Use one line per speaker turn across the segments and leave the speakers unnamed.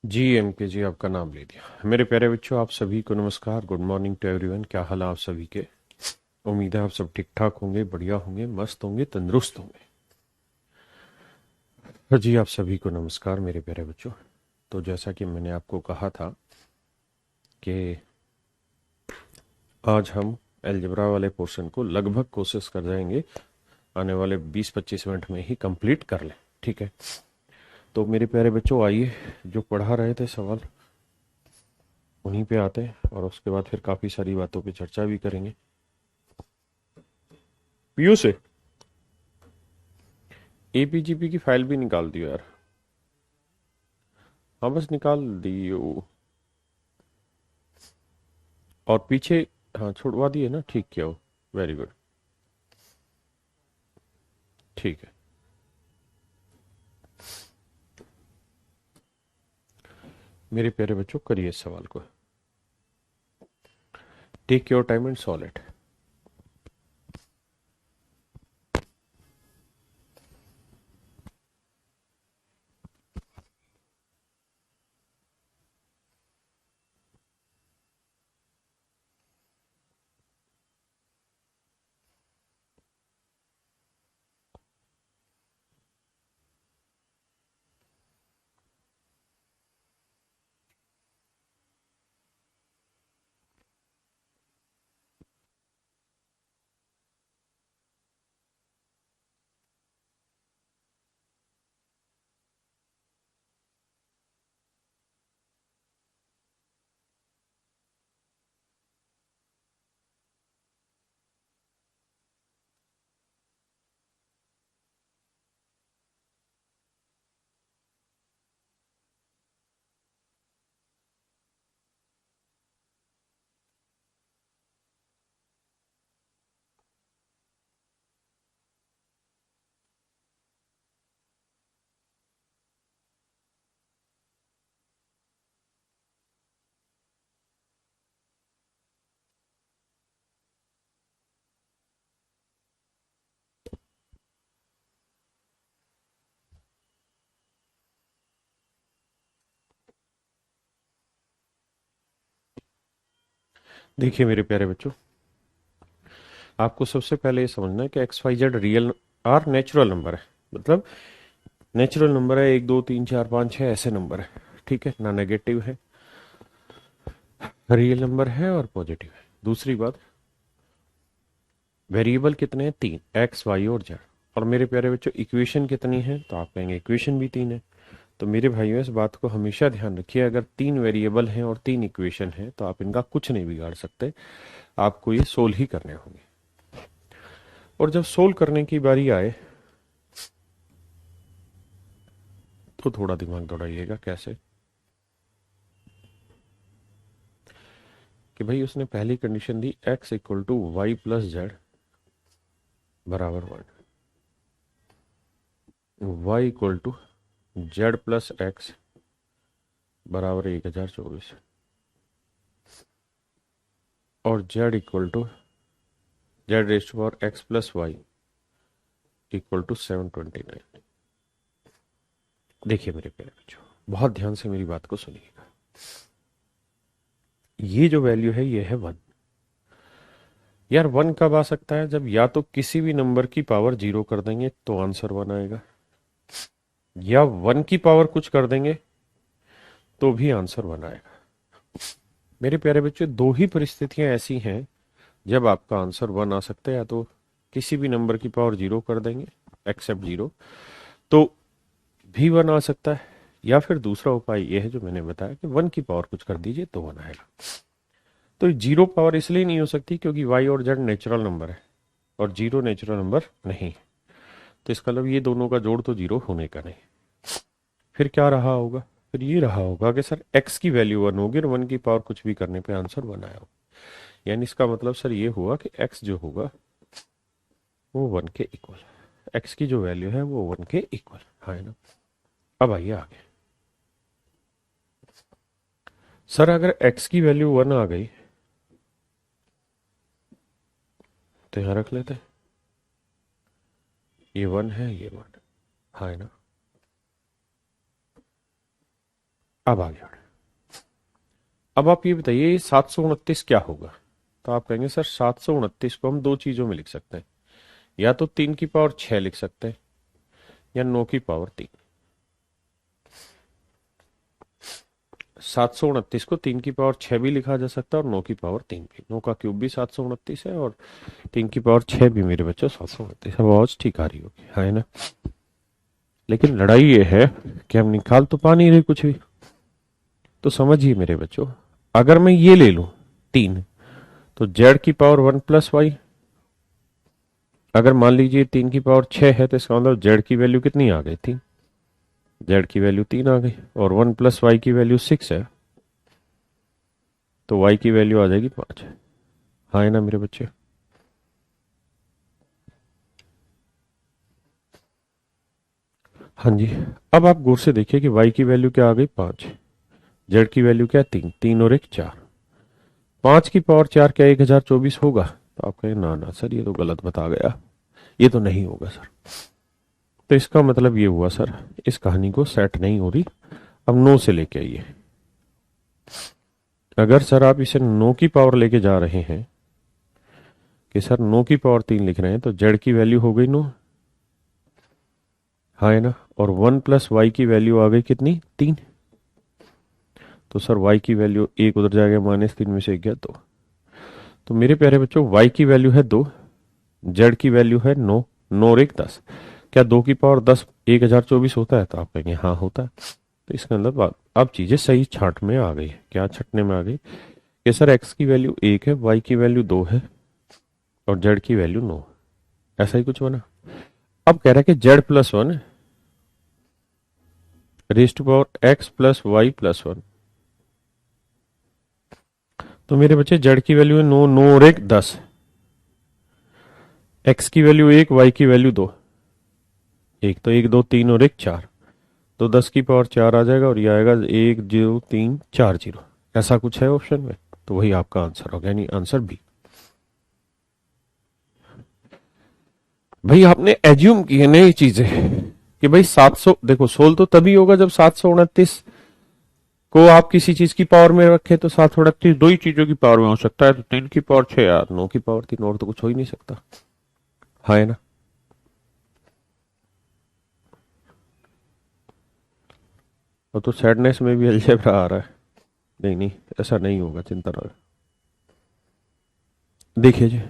G M के जी आपका नाम ले दिया। मेरे प्यारे बच्चों, आप सभी को नमस्कार। Good morning to everyone. क्या हाल है आप सभी के? उम्मीद है आप सब ठीक ठाक होंगे, बढ़िया होंगे, मस्त होंगे, तंदुरुस्त होंगे। जी आप सभी को नमस्कार मेरे प्यारे बच्चों। तो जैसा कि मैंने आपको कहा था कि आज हम अलजेब्रा वाले पोर्शन को लगभग कोशिश कर जाएंगे आने वाले 20-25 मिनट में ही कंप्लीट कर लें। ठीक है, तो मेरे प्यारे बच्चों आइए, जो पढ़ा रहे थे सवाल उन्हीं पे आते हैं और उसके बाद फिर काफ़ी सारी बातों पे चर्चा भी करेंगे। पीयू से एपीजीपी की फाइल भी निकाल दियो यार। हाँ बस निकाल दियो। और पीछे, हाँ छुड़वा दिए ना, ठीक किया हो। Very good. ठीक है मेरे प्यारे बच्चों, करिए इस सवाल को। Take your time and solve it. देखिए मेरे प्यारे बच्चों, आपको सबसे पहले ये समझना है कि x y z real or natural number है। मतलब नेचुरल नंबर है, 1 2 3 4 5 6 ऐसे नंबर है। ठीक है ना, नेगेटिव है, रियल नंबर है और पॉजिटिव है। दूसरी बात, वेरिएबल कितने हैं? 3, एक्स वाई और जेड। और मेरे प्यारे बच्चों, इक्वेशन कितनी है? तो आप कहेंगे इक्वेशन भी 3 है। तो मेरे भाइयों, इस बात को हमेशा ध्यान रखिए, अगर 3 वेरिएबल हैं और 3 इक्वेशन हैं तो आप इनका कुछ नहीं बिगाड़ सकते। आपको ये सोल्व ही करने होंगे। और जब सोल्व करने की बारी आए तो थोड़ा दिमाग दौड़ाइएगा। कैसे? कि भाई उसने पहली कंडीशन दी, x equal to y plus z बराबर 1, y equal to z plus x बराबर 1024, और z equal to z raise to power x plus y equal to 729। देखिए मेरे प्यारे बच्चों, बहुत ध्यान से मेरी बात को सुनिएगा। ये जो वैल्यू है ये है 1। यार 1 कब आ सकता है? जब या तो किसी भी नंबर की पावर 0 कर देंगे तो आंसर 1 आएगा, या 1 की पावर कुछ कर देंगे तो भी आंसर 1 आएगा। मेरे प्यारे बच्चों, दो ही परिस्थितियां ऐसी हैं जब आपका आंसर 1 आ सकता है। या तो किसी भी नंबर की पावर 0 कर देंगे, एक्सेप्ट 0, तो भी 1 आ सकता है। या फिर दूसरा उपाय यह है जो मैंने बताया कि 1 की पावर कुछ कर दीजिए तो 1 आएगा। तो 0 पावर इसलिए नहीं हो सकती क्योंकि वाई और जेड नेचुरल नंबर है और 0 नेचुरल नंबर नहीं। तो इसका मतलब ये दोनों का जोड़ तो 0 होने का नहीं। फिर क्या रहा होगा? फिर ये रहा होगा कि सर x की वैल्यू 1 होगी और 1 की पावर कुछ भी करने पे आंसर 1 आया होगा। यानी इसका मतलब सर ये हुआ कि x जो होगा वो 1 के इक्वल, x की जो वैल्यू है वो 1 के इक्वल है ना। अब आइए आगे। सर अगर x की वैल्यू 1 आ गई तो यहां रख लेते हैं, ये 1 है, ये 1 है ना। अब आ गया। अब आप ये बताइए 729 क्या होगा। तो आप कहेंगे सर 729 को हम दो चीजों में लिख सकते हैं, या तो 3 की पावर 6 लिख सकते हैं या 9 की पावर 3। 729 को 3 की पावर 6 भी लिखा जा सकता है और 9 की पावर 3 भी। 9 का क्यूब भी 729 है और 3 की पावर 6 भी मेरे बच्चों 729 है। आवाज ठीक आ रही होगी, है ना। लेकिन लड़ाई ये है कि हम निकाल तो पा नहीं रहे कुछ भी। तो समझिए मेरे बच्चों, अगर मैं ये ले लूं 3, तो z की पावर 1 + y। अगर मान लीजिए 3 की पावर 6 है तो इसका मतलब z की वैल्यू कितनी आ गई थी, z की वैल्यू 3 आ गई, और 1 + y की वैल्यू 6 है, तो y की वैल्यू आ जाएगी 5। हाँ है ना मेरे बच्चे। हाँ जी। अब आप गौर से देखिए कि y की वैल्यू क्या आ गई 5, z की वैल्यू क्या है 3, 3 और 1 4। 5 की पावर 4 क्या 1024 होगा? तो आप कहें ना ना सर ये तो गलत बता गया, ये तो नहीं होगा सर। तो इसका मतलब ये हुआ सर, इस कहानी को सेट नहीं हो रही। अब 9 से लेके आइए। अगर सर आप इसे 9 की पावर लेके जा रहे हैं कि सर 9 की पावर 3 लिख रहे हैं, तो z की वैल्यू हो गई 9। हाँ है ना। और 1 + y की वैल्यू आ गई कितनी 3। तो सर y की वैल्यू 1 उधर जाएगा, -3 में से 1 गया 2। तो मेरे प्यारे बच्चों y की वैल्यू है 2, z की वैल्यू है 9। 9 और 1 10। क्या 2 की पावर 10 1024 होता है? तो आप कहेंगे हाँ होता है। तो इसका मतलब अब चीजें सही छांट में आ गई। क्या छटने में आ गई कि सर x की वैल्यू 1 है, y की वैल्यू 2 है और z की वैल्यू 9। ऐसा ही कुछ बना। अब कह रहा है कि z+1 x+y+1। तो मेरे बच्चे z की वैल्यू है 9, 9 और 1 10, x की वैल्यू 1, y की वैल्यू 2। एक तो 1 2 3 और 1 4, तो 10 की पावर 4 आ जाएगा और ये आएगा 1 0 3 4 0। ऐसा कुछ है ऑप्शन में, तो वही आपका आंसर होगा, यानी आंसर बी। भाई आपने एज्यूम की है नई चीजें कि भाई 700, देखो सोल तो तभी होगा जब 729 को आप किसी चीज की पावर में रखे, तो 729 दो ही चीजों की पावर में हो सकता है, तो 3 की पावर 6 यार 9 की पावर 3, और तो कुछ हो ही नहीं सकता। हाँ है ना। और तो सैडनेस में भी अलजेब्रा आ रहा है। नहीं नहीं, ऐसा नहीं होगा, चिंता ना। देखिए जी।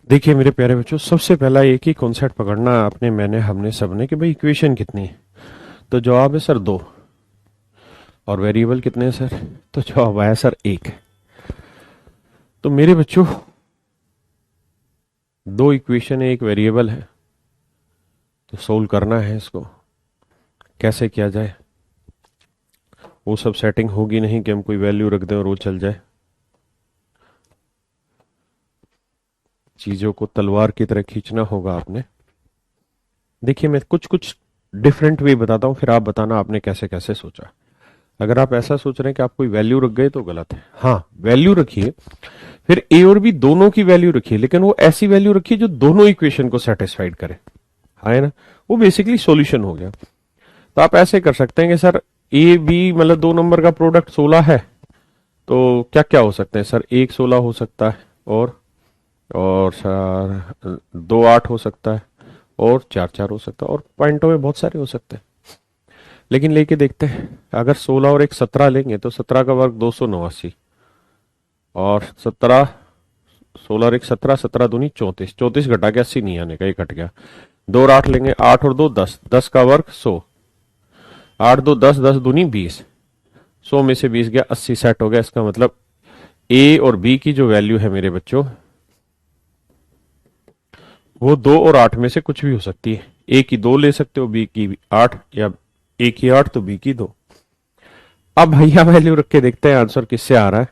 देखिए मेरे प्यारे बच्चों, सबसे पहला एक ही कॉन्सेप्ट पकड़ना आपने, मैंने, हमने, सबने, कि भाई इक्वेशन कितनी है। तो जवाब है सर 2। और वेरिएबल कितने हैं सर? तो जवाब आया सर 1। तो मेरे बच्चों, 2 इक्वेशन है, 1 वेरिएबल है, तो सोल्व करना है इसको। कैसे किया जाए? वो सब सेटिंग होगी नहीं कि हम कोई वैल्यू रख दें और वो चल जाए। चीजों को तलवार की तरह खींचना होगा आपने। देखिए मैं कुछ कुछ डिफरेंट वे बताता हूं, फिर आप बताना आपने कैसे कैसे सोचा। अगर आप ऐसा सोच रहे हैं कि आप कोई वैल्यू रख गए तो गलत है। हाँ, वैल्यू रखिए, फिर ए और बी दोनों की वैल्यू रखिए, लेकिन वो ऐसी वैल्यू रखिए जो दोनों इक्वेशन को सेटिस्फाइड करे। हाँ है ना? वो बेसिकली सॉल्यूशन हो गया। तो आप ऐसे कर सकते हैं कि सर ए बी मतलब 2 नंबर का प्रोडक्ट 16 है, तो क्या क्या हो सकते हैं सर? 1 16 हो सकता है, और सर 2 8 हो सकता है, और 4 4 हो सकता है, और पॉइंटों में बहुत सारे हो सकते हैं। लेकिन लेके देखते हैं, अगर 16 और एक 17 लेंगे तो 17 का वर्ग 289, और 17, 16 और एक 17, 17 दूनी 34, 34 घटा के 80 नहीं आने का, एक हट गया। 2 और 8 लेंगे, 8 और 2 10, 10 का वर्ग 100, 8 2 10, 10 दूनी 20, 100 में से 20 गया, 80 सेट हो गया। इसका मतलब ए और बी की जो वैल्यू है मेरे बच्चों, वो 2 और 8 में से कुछ भी हो सकती है। ए की 2 ले सकते हो, बी की 8, या ए की 8 तो बी की 2। अब भैया वैल्यू रख के देखते हैं आंसर किससे आ रहा है।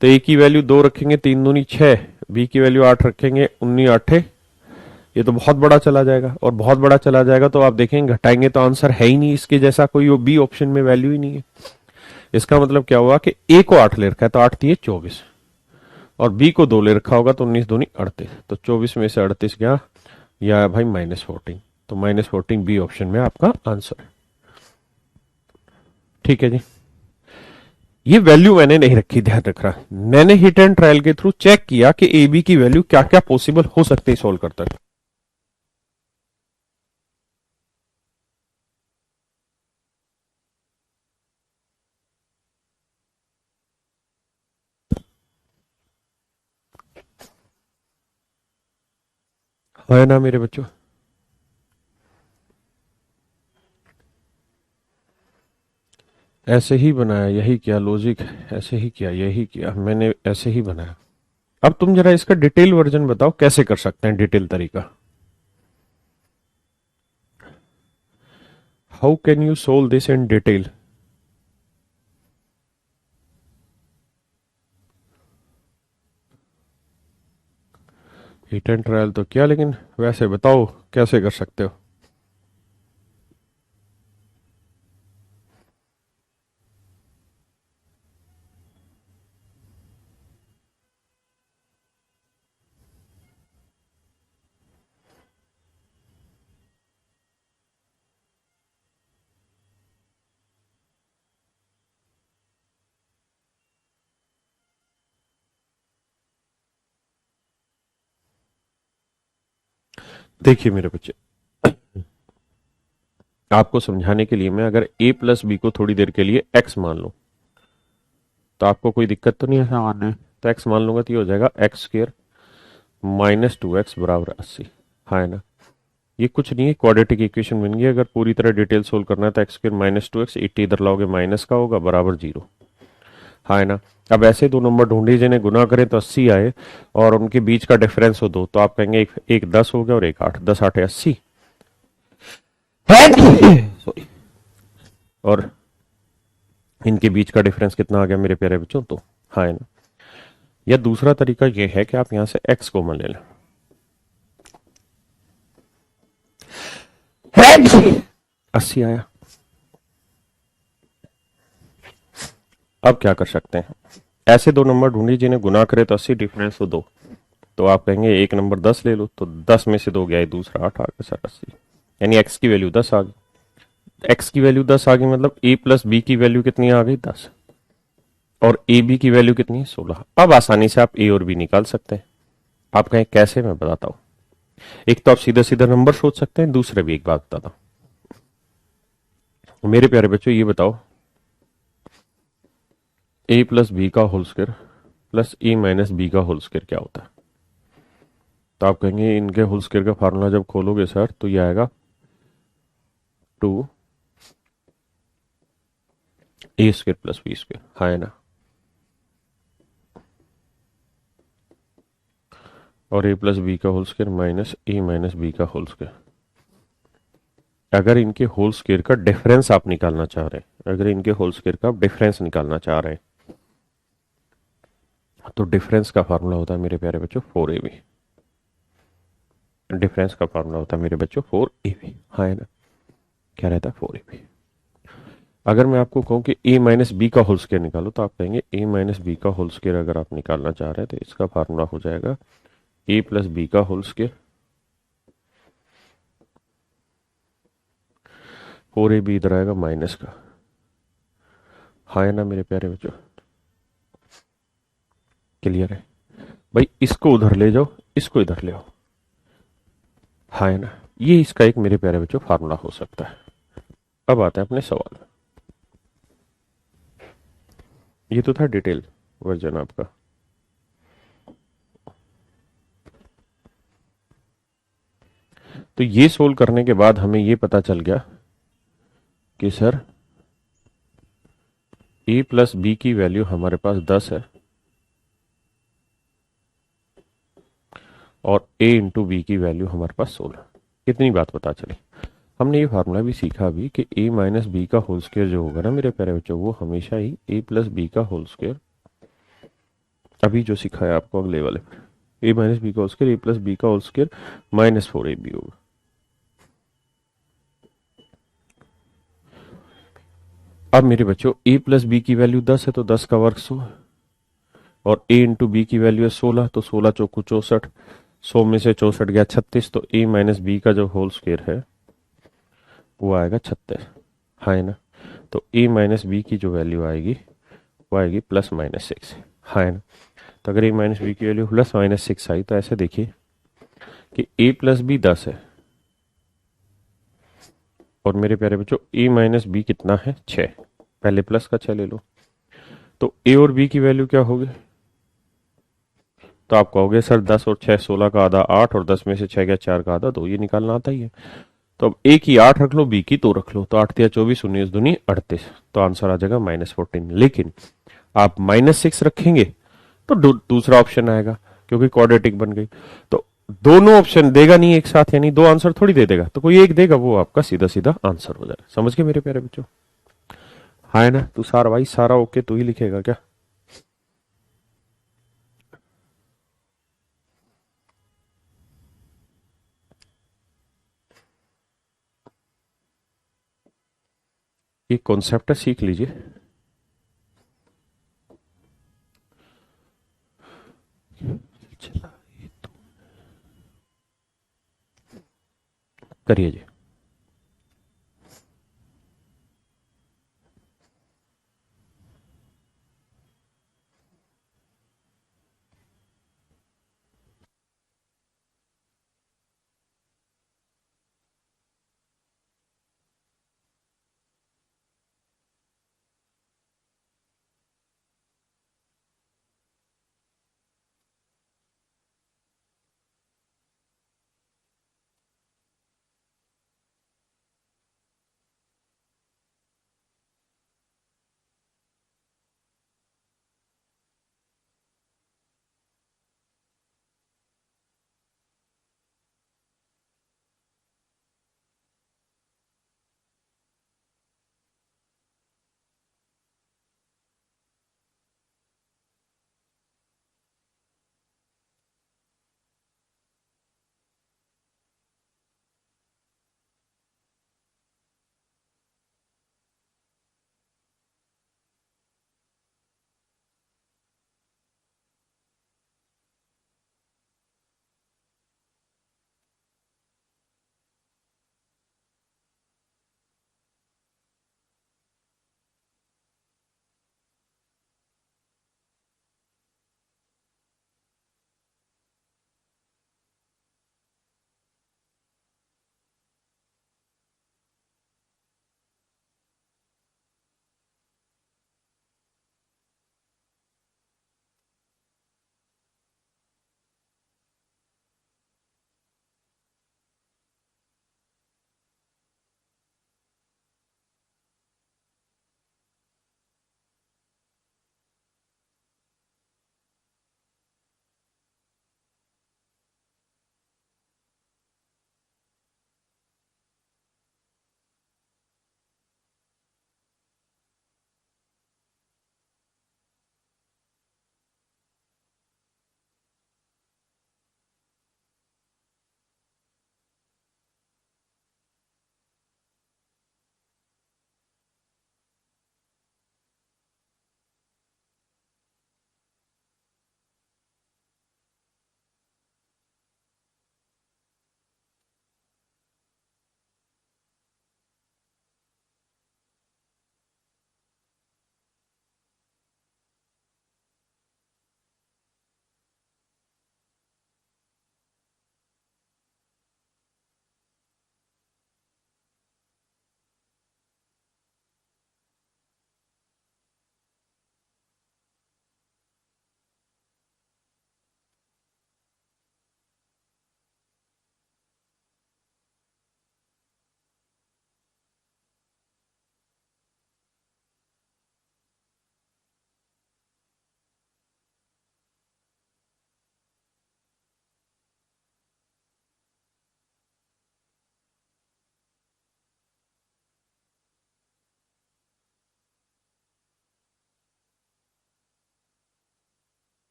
तो ए की वैल्यू 2 रखेंगे, 3 दूनी 6, बी की वैल्यू 8 रखेंगे, 19 8, ये तो बहुत बड़ा चला जाएगा, और बहुत बड़ा चला जाएगा तो आप देखेंगे घटाएंगे तो आंसर है ही नहीं इसके जैसा, कोई वो बी ऑप्शन में वैल्यू ही नहीं है। इसका मतलब क्या हुआ कि ए को 8 ले रखा है तो 8 दिए 24, और बी को 2 ले रखा होगा तो 19 दूनी 38, तो 24 में से 38 गया, या भाई -14, तो -14 बी ऑप्शन में आपका आंसर है। ठीक है जी। ये वैल्यू मैंने नहीं रखी, ध्यान रख रहा, मैंने हिट एंड ट्रायल के थ्रू चेक किया कि ए बी की वैल्यू क्या क्या पॉसिबल हो सकते हैं सोल्व करते हैं। है ना मेरे बच्चों? ऐसे ही बनाया, यही किया लॉजिक, ऐसे ही किया, यही किया मैंने, ऐसे ही बनाया। अब तुम जरा इसका डिटेल वर्जन बताओ कैसे कर सकते हैं, डिटेल तरीका। How can you solve this in detail? Hit and trial तो किया, लेकिन वैसे बताओ कैसे कर सकते हो। देखिए मेरे बच्चे, आपको समझाने के लिए मैं अगर a प्लस बी को थोड़ी देर के लिए x मान लूं, तो आपको कोई दिक्कत तो नहीं है मानने? तो x मान लूंगा तो ये हो जाएगा एक्स स्क्र -2x बराबर 80। हाँ है ना? ये कुछ नहीं है, क्वाड्रेटिक इक्वेशन बन गई। अगर पूरी तरह डिटेल सोल्व करना है तो एक्स स्क्र -2x, 80 इधर लाओगे माइनस का होगा, बराबर 0। हाँ है ना? अब ऐसे दो नंबर ढूंढिए जिन्हें गुना करें तो 80 आए, और उनके बीच का डिफरेंस हो 2, तो आप कहेंगे एक 10 हो गया और एक 8, 10 8 80। सॉरी। और इनके बीच का डिफरेंस कितना आ गया मेरे प्यारे बच्चों? तो हाँ है ना? या दूसरा तरीका यह है कि आप यहां से x कॉमन ले लें, 80 आया। अब क्या कर सकते हैं, ऐसे दो नंबर ढूंढिए जिन्हें गुना करे तो 80, डिफरेंस हो 2, तो आप कहेंगे एक नंबर 10 ले लो, तो 10 में से 2 गया, दूसरा 8 आ गया सर 80, यानी x की वैल्यू 10 आ गई। x की वैल्यू 10 आ गई मतलब a प्लस बी की वैल्यू कितनी आ गई? 10, और ए बी की वैल्यू कितनी है? 16। अब आसानी से आप ए और बी निकाल सकते हैं। आप कहें कैसे? मैं बताता हूं। एक तो आप सीधा सीधा नंबर सोच सकते हैं, दूसरे भी एक बात बताता हूं मेरे प्यारे बच्चों, ये बताओ ए प्लस बी का होल स्क्वायर प्लस ए माइनस बी का होल स्क्वायर क्या होता है? तो आप कहेंगे इनके होल स्क्वायर का फार्मूला जब खोलोगे सर तो ये आएगा 2 a² + b², हाँ है ना। और a+b का whole square minus a minus b का होल स्क्वायर। अगर इनके होल स्क्वायर का डिफरेंस आप निकालना चाह रहे हैं, अगर इनके होल स्क्वायर का आप डिफरेंस निकालना चाह रहे हैं, तो डिफरेंस का फार्मूला होता है मेरे प्यारे बच्चों 4ab। डिफरेंस का फार्मूला होता है मेरे बच्चों 4ab, हाँ है ना। क्या रहता है 4ab। अगर मैं आपको कहूं कि a माइनस बी का होल स्क्वायर निकालो, तो आप कहेंगे a माइनस बी का होल स्क्वायर अगर आप निकालना चाह रहे हैं तो इसका फार्मूला हो जाएगा a प्लस बी का होल स्क्वायर। 4ab इधर आएगा माइनस का, हाँ है ना मेरे प्यारे बच्चों। क्लियर है भाई, इसको उधर ले जाओ, इसको इधर ले आओ, हाँ है ना। ये इसका एक मेरे प्यारे बच्चों फार्मूला हो सकता है। अब आते हैं अपने सवाल। ये तो था डिटेल वर्जन आपका। तो ये सोल्व करने के बाद हमें ये पता चल गया कि सर a प्लस बी की वैल्यू हमारे पास 10 है और a इंटू बी की वैल्यू हमारे पास 16। कितनी बात पता चली। हमने ये फार्मूला भी सीखा अभी कि a माइनस बी का होल स्क्वायर जो होगा ना मेरे प्यारे बच्चों, वो हमेशा ही a प्लस बी का होल स्क्वायर, अभी जो सिखाया आपको अगले वाले a माइनस बी का whole square a plus B का होल स्क्वायर माइनस 4ab होगा। अब मेरे बच्चों a प्लस बी की वैल्यू 10 है तो 10 का वर्ग 100, और a इंटू बी की वैल्यू है 16, तो 16 चौकू 64, 100 में से 64 गया 36, तो a माइनस बी का जो होल स्क्वायर है वो आएगा 36, हाँ है ना। तो a माइनस बी की जो वैल्यू आएगी वो आएगी +-6, हाँ है ना। तो अगर a माइनस बी की वैल्यू +-6 आई तो ऐसे देखिए कि a प्लस बी 10 है और मेरे प्यारे बच्चों a माइनस बी कितना है 6, पहले प्लस का 6 ले लो। तो a और b की वैल्यू क्या होगी, तो आप कहोगे सर 10 और 6 16 का आधा 8, और 10 में से 6 गया 4 का आधा 2, ये निकालना आता ही है। तो अब a की 8 रख लो, b की 2 रख लो, तो 8 तिया 24, 19 दूनी 38, तो आंसर आ जाएगा -14। लेकिन आप -6 रखेंगे तो दूसरा ऑप्शन आएगा, क्योंकि क्वाड्रेटिक बन गई। तो दोनों ऑप्शन देगा नहीं एक साथ, यानी दो आंसर थोड़ी दे देगा, तो कोई एक देगा, वो आपका सीधा सीधा आंसर हो जाएगा। समझ गए मेरे प्यारे बच्चों, हाँ है ना। तू सारा भाई सारा ओके तू ही लिखेगा क्या। ये कॉन्सेप्ट है, सीख लीजिए। चला, करिए जी।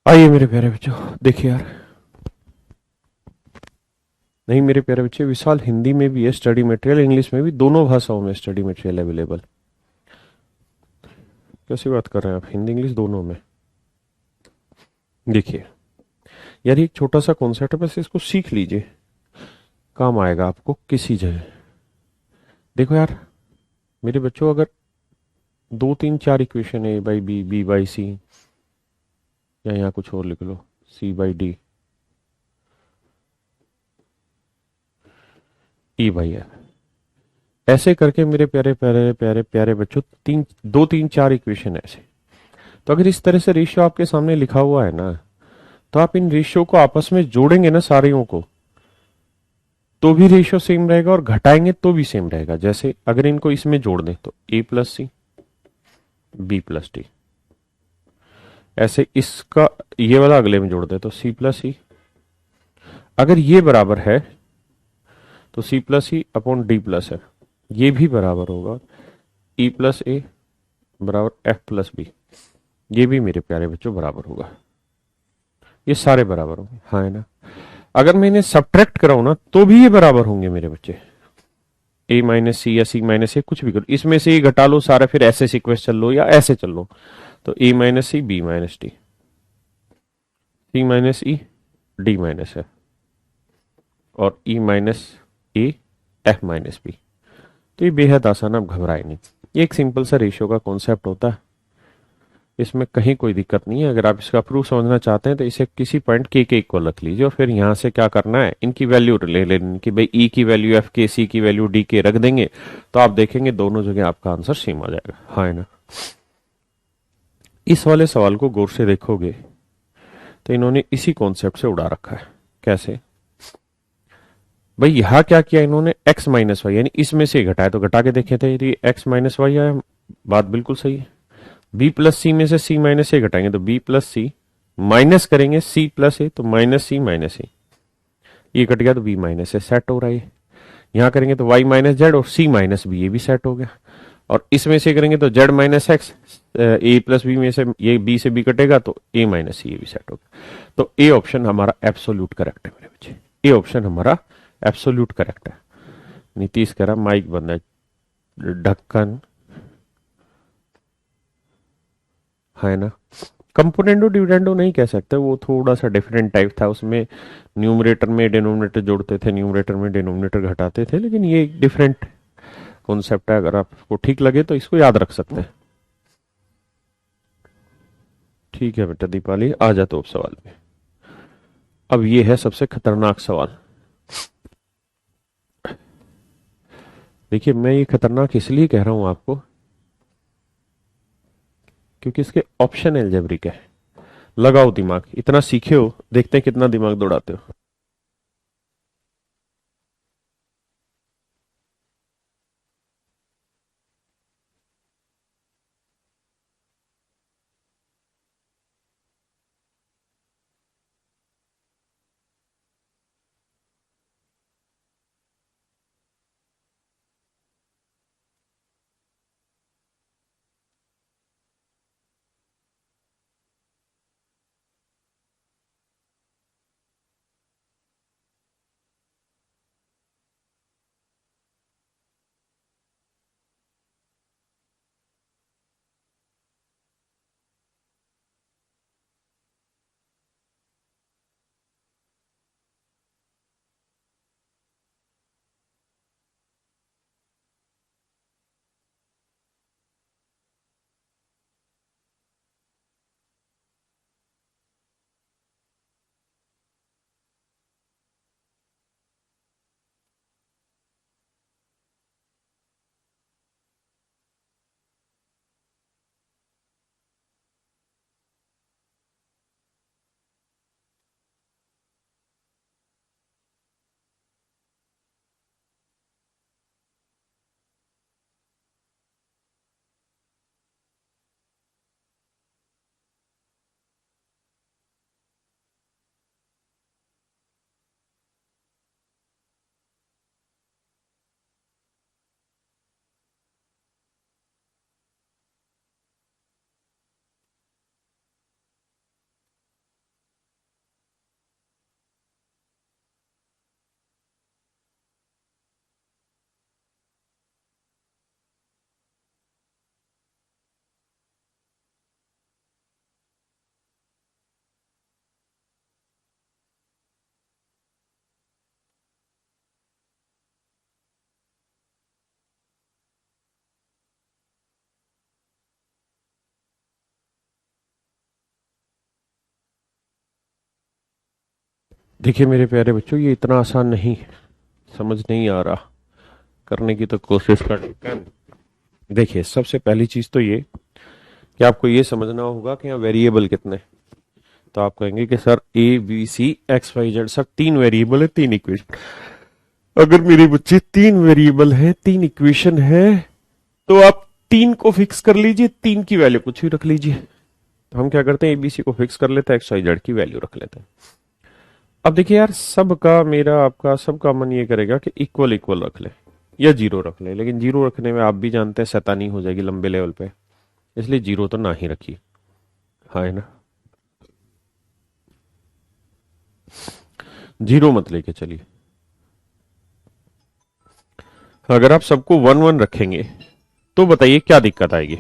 आइए मेरे प्यारे बच्चों, देखिए यार, नहीं मेरे प्यारे बच्चे, विशाल हिंदी में भी है स्टडी मटेरियल, इंग्लिश में भी, दोनों भाषाओं में स्टडी मटेरियल अवेलेबल। कैसी बात कर रहे हैं आप, हिंदी इंग्लिश दोनों में। देखिए यार, ये एक छोटा सा कॉन्सेप्ट है, बस इसको सीख लीजिए, काम आएगा आपको किसी जगह। देखो यार मेरे बच्चों, अगर दो तीन चार equation A by B, B by C, या यहाँ कुछ और लिख लो, C by D, E by F, ऐसे करके मेरे प्यारे प्यारे प्यारे प्यारे बच्चों, तीन दो तीन चार इक्वेशन ऐसे। तो अगर इस तरह से रेशियो आपके सामने लिखा हुआ है ना, तो आप इन रेशियो को आपस में जोड़ेंगे ना सारियों को, तो भी रेशियो सेम रहेगा, और घटाएंगे तो भी सेम रहेगा। जैसे अगर इनको इसमें जोड़ दें तो ए प्लस सी, बी प्लस डी, ऐसे इसका ये वाला अगले में जोड़ दे तो सी प्लस सी। अगर ये बराबर है तो सी प्लस सी अपॉन डी प्लस है, ये भी बराबर होगा ई प्लस ए बराबर एफ प्लस बी, ये भी मेरे प्यारे बच्चों बराबर होगा। ये सारे बराबर होंगे, हाँ है ना। अगर मैं इन्हें सब्ट्रैक्ट कराऊं ना, तो भी ये बराबर होंगे मेरे बच्चे। ए माइनस सी या सी माइनस ए कुछ भी करो, इसमें से ही घटा लो सारा, फिर ऐसे सीक्वेंस चल लो या ऐसे चल लो। तो ए माइनस सी, बी माइनस डी, सी माइनस ई, डी माइनस एफ, और ई माइनस ए, एफ माइनस बी। तो ये बेहद आसान, आप घबराए नहीं। ये एक सिंपल सा रेशियो का कॉन्सेप्ट होता है, इसमें कहीं कोई दिक्कत नहीं है। अगर आप इसका प्रूफ समझना चाहते हैं तो इसे किसी पॉइंट के इक्वल रख लीजिए, और फिर यहाँ से क्या करना है, इनकी वैल्यू ले लेनी कि भाई ई की वैल्यू एफ के, सी की वैल्यू डी के रख देंगे, तो आप देखेंगे दोनों जगह आपका आंसर सेम आ जाएगा, हाँ है ना। इस वाले सवाल को गौर से देखोगे तो इन्होंने इसी कॉन्सेप्ट से उड़ा रखा है। कैसे भाई, यहां क्या किया इन्होंने, x माइनस वाई, यानी इसमें से घटाया, तो घटा के देखे थे तो ये x माइनस वाई आया, बात बिल्कुल सही है। b प्लस सी में से c माइनस ए घटाएंगे तो b प्लस सी, माइनस करेंगे c प्लस ए तो माइनस सी माइनस ए, ये कट गया तो b माइनस ए सेट हो रहा है। यहाँ करेंगे तो y माइनस जेड और c माइनस बी, ये भी सेट हो गया। और इसमें से करेंगे तो z माइनस एक्स, ए प्लस बी में से ये b से b कटेगा तो a माइनस सी, ये भी सेट हो गया। तो ए ऑप्शन हमारा एब्सोल्यूट करेक्ट है मेरे बच्चे, ए ऑप्शन हमारा एब्सोल्यूट करेक्ट है। नीतीश कह रहा माइक बंद है, ढक्कन, है ना। कंपोनेंडो डिविडेंडो नहीं कह सकते, वो थोड़ा सा डिफरेंट टाइप था, उसमें न्यूमरेटर में डिनोमिनेटर जोड़ते थे, न्यूमरेटर में डिनोमिनेटर घटाते थे, लेकिन ये एक डिफरेंट कॉन्सेप्ट है। अगर आपको ठीक लगे तो इसको याद रख सकते हैं। ठीक है बेटा दीपाली, आ जा तो अब सवाल पे। अब ये है सबसे खतरनाक सवाल। देखिए मैं ये खतरनाक इसलिए कह रहा हूं आपको, क्योंकि इसके ऑप्शन एल्जेब्रिक है। लगाओ दिमाग, इतना सीखे हो, देखते हैं कितना दिमाग दौड़ाते हो। देखिए मेरे प्यारे बच्चों, ये इतना आसान नहीं, समझ नहीं आ रहा, करने की तो कोशिश कर। देखिए सबसे पहली चीज तो ये कि आपको ये समझना होगा कि यहाँ वेरिएबल कितने हैं। तो आप कहेंगे कि sir a B c x y z, sir तीन वेरिएबल है तीन इक्वेशन। अगर मेरी बच्चे तीन वेरिएबल है तीन इक्वेशन है, तो आप तीन को फिक्स कर लीजिए, तीन की वैल्यू कुछ भी रख लीजिए। तो हम क्या करते हैं, एबीसी को फिक्स कर लेते हैं, एक्स वाई जेड की वैल्यू रख लेते हैं। अब देखिए यार, सबका मेरा आपका सबका मन ये करेगा कि इक्वल इक्वल रख ले या जीरो रख ले, लेकिन जीरो रखने में आप भी जानते हैं शैतानी हो जाएगी लंबे लेवल पे, इसलिए जीरो तो ना ही रखिए। हाँ है ना, जीरो मत लेके चलिए। अगर आप सबको वन वन रखेंगे तो बताइए क्या दिक्कत आएगी।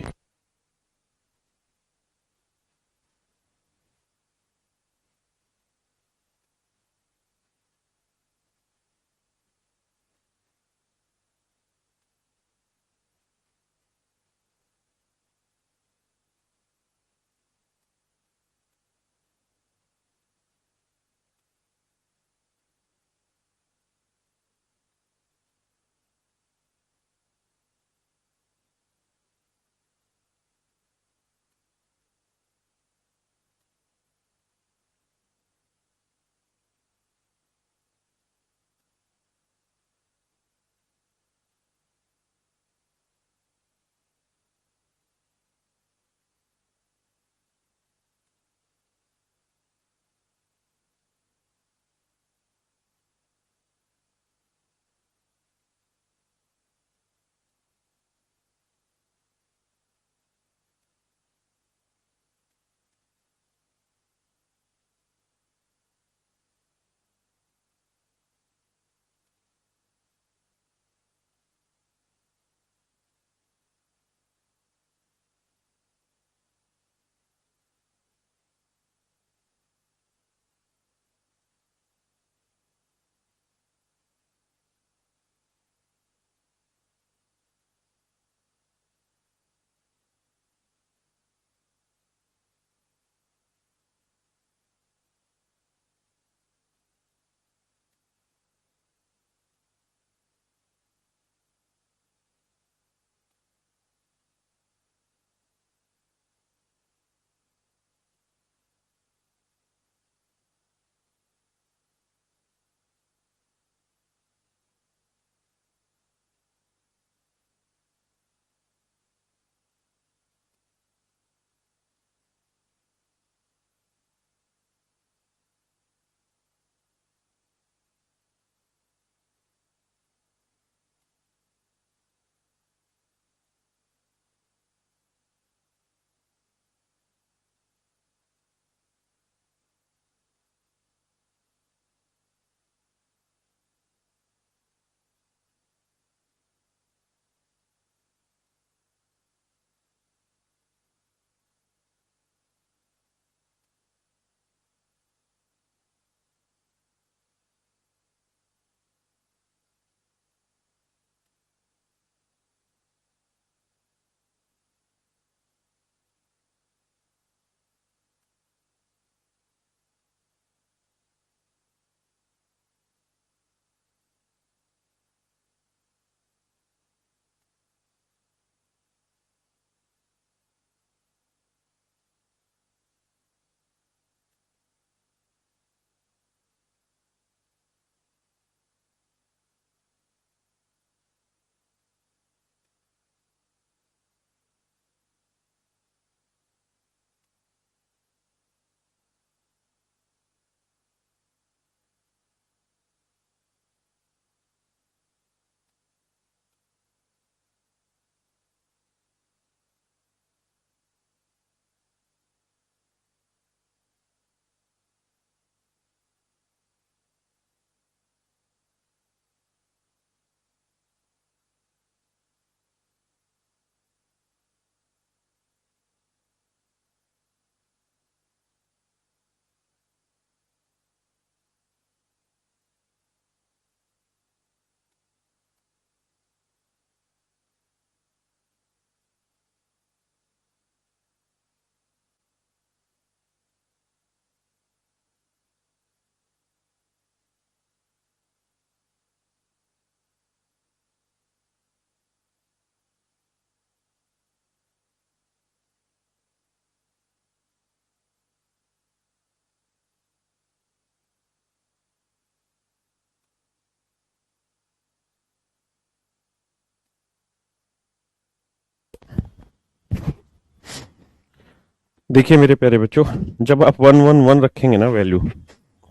देखिए मेरे प्यारे बच्चों, जब आप 1 1 1 रखेंगे ना वैल्यू,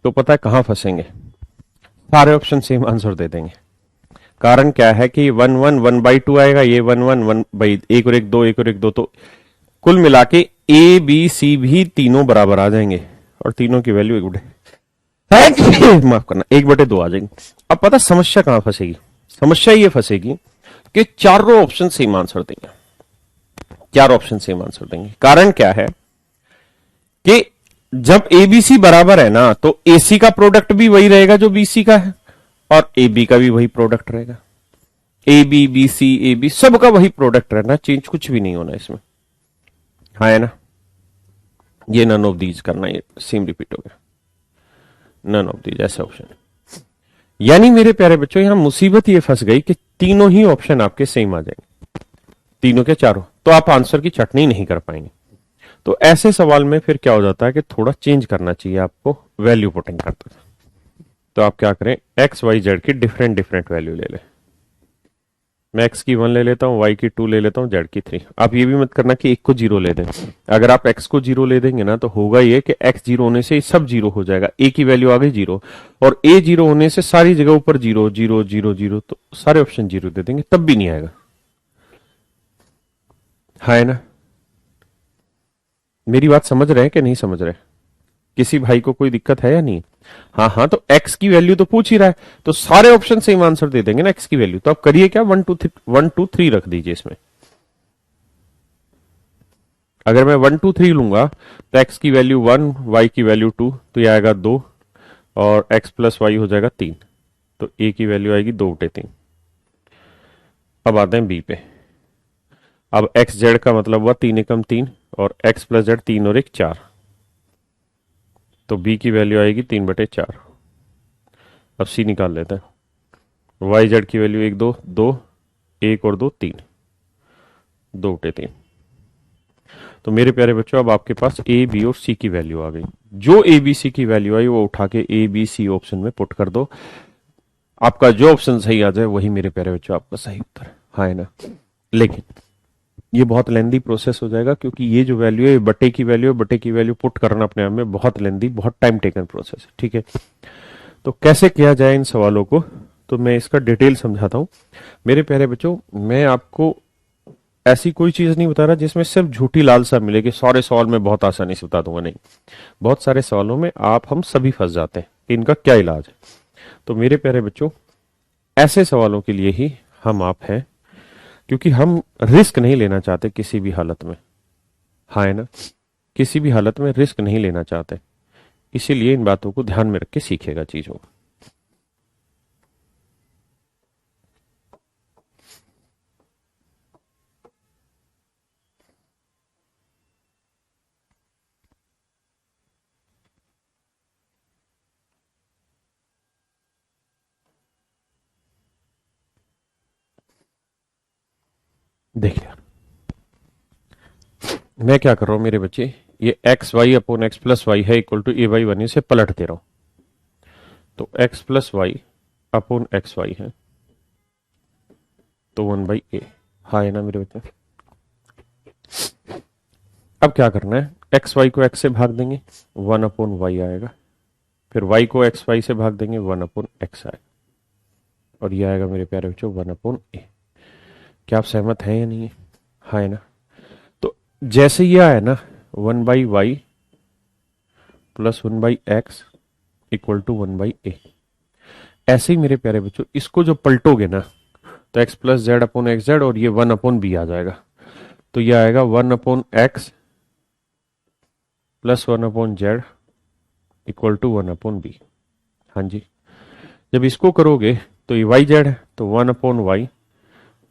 तो पता है कहाँ फंसेंगे? सारे ऑप्शन सेम आंसर दे देंगे। कारण क्या है कि 1 1 1/2 आएगा, ये 1 1 1 एक और एक दो, एक और एक दो, तो कुल मिला के ए बी सी भी तीनों बराबर आ जाएंगे और तीनों की वैल्यू 1/2 माफ करना 1/2 आ जाएंगे। अब पता समस्या कहां फंसेगी? समस्या ये फंसेगी कि चारों ऑप्शन सेम आंसर देंगे। चार ऑप्शन सेम आंसर देंगे। कारण क्या है कि जब एबीसी बराबर है ना, तो एसी का प्रोडक्ट भी वही रहेगा जो बीसी का है, और ए बी का भी वही प्रोडक्ट रहेगा। A b b c a b सबका वही प्रोडक्ट रहना, चेंज कुछ भी नहीं होना इसमें। हाँ है ना? ये नन ऑफ दीज करना, ये सेम रिपीट हो गया, नन ऑफ दीज ऐसा ऑप्शन है। यानी मेरे प्यारे बच्चों, यहां मुसीबत ये फंस गई कि तीनों ही ऑप्शन आपके सेम आ जाएंगे, तीनों के चारों, तो आप आंसर की चटनी नहीं कर पाएंगे। तो ऐसे सवाल में फिर क्या हो जाता है कि थोड़ा चेंज करना चाहिए आपको वैल्यू पुटिंग करते। तो आप क्या करें, एक्स वाई जेड की डिफरेंट डिफरेंट वैल्यू ले लें। मैं एक्स की 1 ले लेता हूँ, वाई की 2 ले लेता हूँ, जेड की 3। आप ये भी मत करना कि एक को 0 ले दें। अगर आप एक्स को 0 ले देंगे ना, तो होगा ये कि एक्स 0 होने से सब 0 हो जाएगा, ए की वैल्यू आ गई 0, और ए 0 होने से सारी जगह ऊपर 0 0 0 0, तो सारे ऑप्शन 0 दे देंगे, तब भी नहीं आएगा। है ना? मेरी बात समझ रहे हैं कि नहीं समझ रहे? किसी भाई को कोई दिक्कत है या नहीं? हाँ हाँ, तो एक्स की वैल्यू तो पूछ ही रहा है, तो सारे ऑप्शन सेम आंसर दे देंगे ना एक्स की वैल्यू। तो आप करिए क्या, 1 2 3 रख दीजिए इसमें। अगर मैं 1 2 3 लूंगा, तो एक्स की वैल्यू 1, वाई की वैल्यू 2, तो ये आएगा 2, और एक्स प्लस वाई हो जाएगा 3, तो ए की वैल्यू आएगी 2/3। अब आते हैं बी पे। अब एक्स जेड का मतलब हुआ 3 एकम 3, और एक्स प्लस जेड 3 और 1 4, तो बी की वैल्यू आएगी 3/4। अब सी निकाल लेते हैं। वाई जेड की वैल्यू 1 2 2, 1 और 2 3, 2/3। तो मेरे प्यारे बच्चों, अब आपके पास ए बी और सी की वैल्यू आ गई। जो ए बी सी की वैल्यू आई वो उठा के ए बी सी ऑप्शन में पुट कर दो। आपका जो ऑप्शन सही आ जाए वही मेरे प्यारे बच्चों आपका सही उत्तर है। हाँ है ना? लेकिन ये बहुत लेंदी प्रोसेस हो जाएगा, क्योंकि ये जो वैल्यू है बटे की वैल्यू है, बटे की वैल्यू पुट करना अपने आप में बहुत लेंदी, बहुत टाइम टेकन प्रोसेस है। ठीक है, तो कैसे किया जाए इन सवालों को, तो मैं इसका डिटेल समझाता हूं। मेरे प्यारे बच्चों, मैं आपको ऐसी कोई चीज नहीं बता रहा जिसमें सिर्फ झूठी लालसा मिले कि सारे सवाल मैं बहुत आसानी से बता दूंगा। नहीं, बहुत सारे सवालों में आप हम सभी फंस जाते हैं कि इनका क्या इलाज है। तो मेरे प्यारे बच्चों, ऐसे सवालों के लिए ही हम आप हैं, क्योंकि हम रिस्क नहीं लेना चाहते किसी भी हालत में। हाँ है ना? किसी भी हालत में रिस्क नहीं लेना चाहते, इसीलिए इन बातों को ध्यान में रख के सीखेगा चीजों को। देखिए, मैं क्या कर रहा हूं मेरे बच्चे, ये x y upon x plus y है equal to A by one, इसे पलट दे रहा हूं। तो x plus y upon x y है, तो 1/a। हाँ है ना मेरे बच्चे? अब क्या करना है, एक्स वाई को एक्स से भाग देंगे, 1/y आएगा। फिर y को एक्स वाई से भाग देंगे, 1/x आएगा। और ये आएगा मेरे प्यारे बच्चों 1/a। क्या आप सहमत हैं या नहीं है? हाँ है ना? तो जैसे ये आया ना, 1/y plus 1/x equal to 1/a, ऐसे ही मेरे प्यारे बच्चों इसको जो पलटोगे ना, तो x plus Z upon x Z, और ये 1/b आ जाएगा। तो ये आएगा 1/x plus 1/z equal to 1/b। हाँ जी, जब इसको करोगे तो ये वाई जेड है, तो 1/y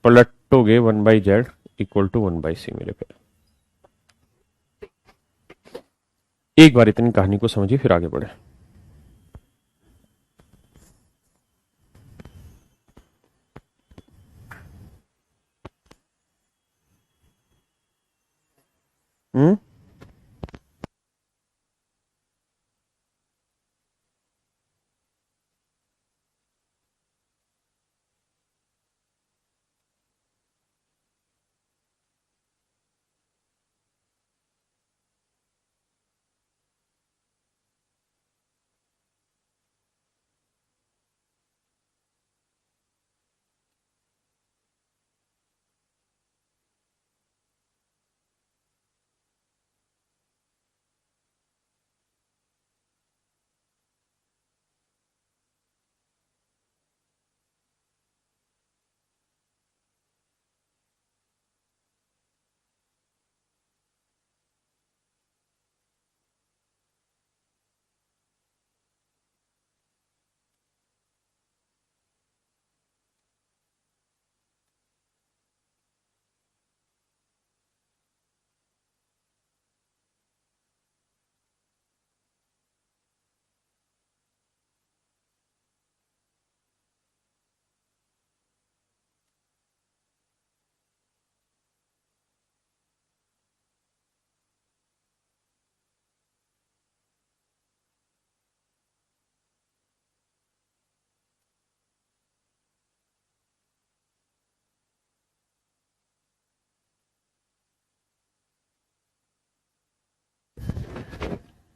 पलटोगे 1/z equal to 1/c। मेरे पे एक बार इतनी कहानी को समझिए, फिर आगे बढ़े। हम्म,